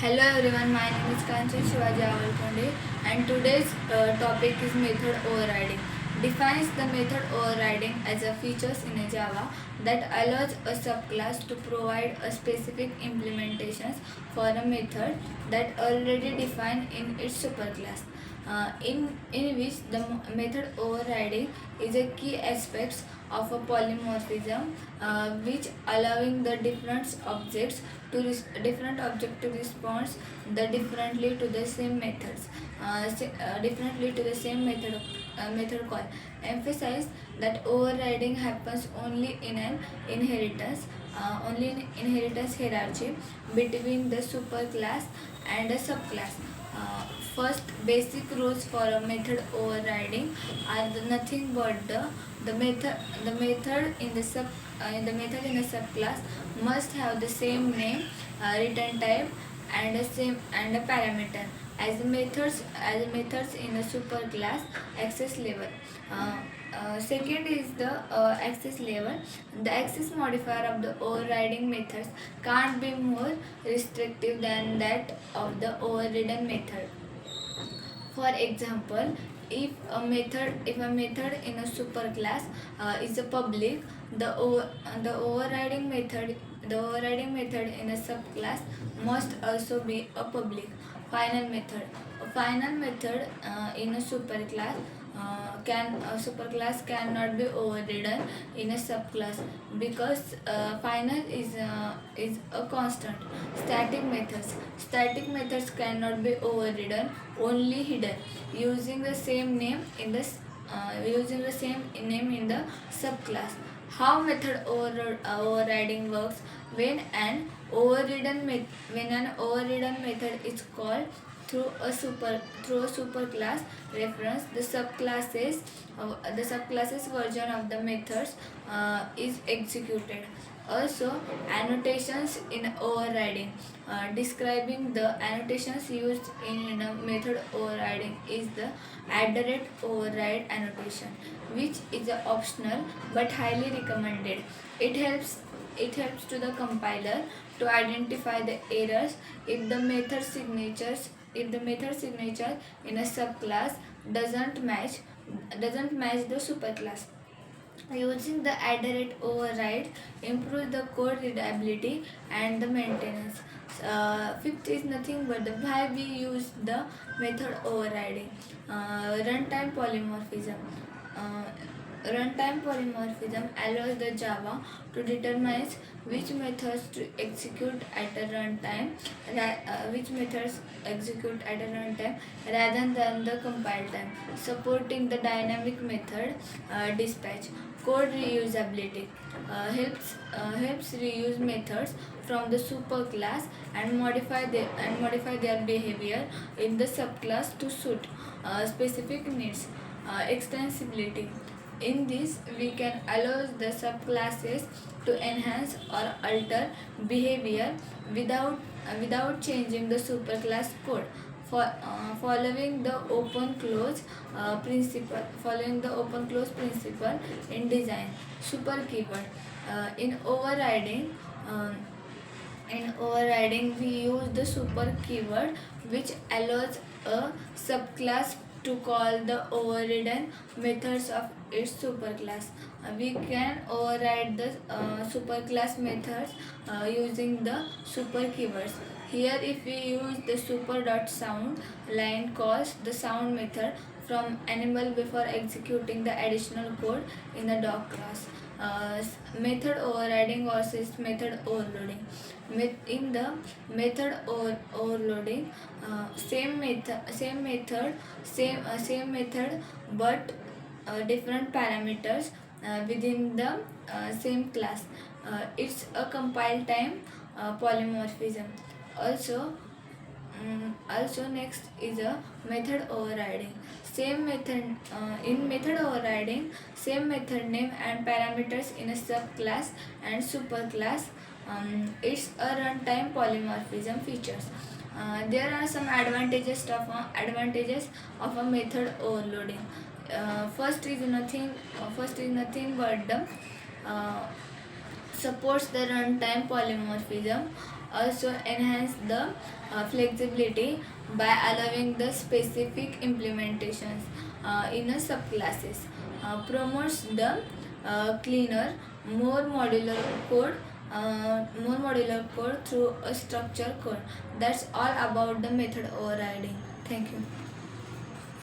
Hello everyone, my name is Kanchan Shivaji Avalkonde and today's topic is method overriding. Defines the method overriding as a features in a Java that allows a subclass to provide a specific implementations for a method that already defined in its superclass. In which the method overriding is a key aspect of a polymorphism, which allowing the different object to respond the differently to the same methods, differently to the same method call. Emphasize that overriding happens only in inheritance hierarchy between the superclass and a subclass. Uh, First, basic rules for a method overriding are nothing but the method in the subclass must have the same name, return type, and a parameter as methods in a superclass access level. Second is the access level. The access modifier of the overriding methods can't be more restrictive than that of the overridden method. For example, if a method in a superclass is a public, the overriding method in a subclass must also be a public. Final method. A final method in a superclass cannot be overridden in a subclass because final is a constant. Static methods cannot be overridden, only hidden, using the same name in the subclass. How method overriding works: when an overridden method is called through a superclass reference, the subclasses version of the methods is executed. Also, annotations in overriding. Describing the annotations used in a method overriding is the @override annotation, which is optional but highly recommended. It helps it helps to the compiler to identify the errors if the method signature in a subclass doesn't match the superclass. Using the @override improves the code readability and the maintenance. Fifth is nothing but the why we use the method overriding. Runtime polymorphism. Uh, Runtime polymorphism allows the Java to determine which methods to execute at a runtime, rather than the compile time, supporting the dynamic method dispatch. Code reusability helps reuse methods from the superclass and modify their behavior in the subclass to suit specific needs. Extensibility. In this, we can allow the subclasses to enhance or alter behavior without changing the superclass code. Following the open close principle in design. Super keyword. Uh, in overriding. Um, in overriding, we use the super keyword, which allows a subclass to call the overridden methods of its superclass. We can override the superclass methods using the super keywords. Here, if we use the super.sound line calls the sound method from animal before executing the additional code in the dog class. Method overriding versus method overloading. In the overloading, same method, but different parameters within the same class. It's a compile time polymorphism. Also, also next is a method overriding. Same method in method overriding, same method name and parameters in a subclass and superclass. It's a runtime polymorphism features. There are some advantages of a method overloading. First is nothing but the uh, supports the runtime polymorphism. also enhance the flexibility by allowing the specific implementations in a subclasses, promotes the cleaner, more modular code through a structured code. That's all about the method overriding. Thank you.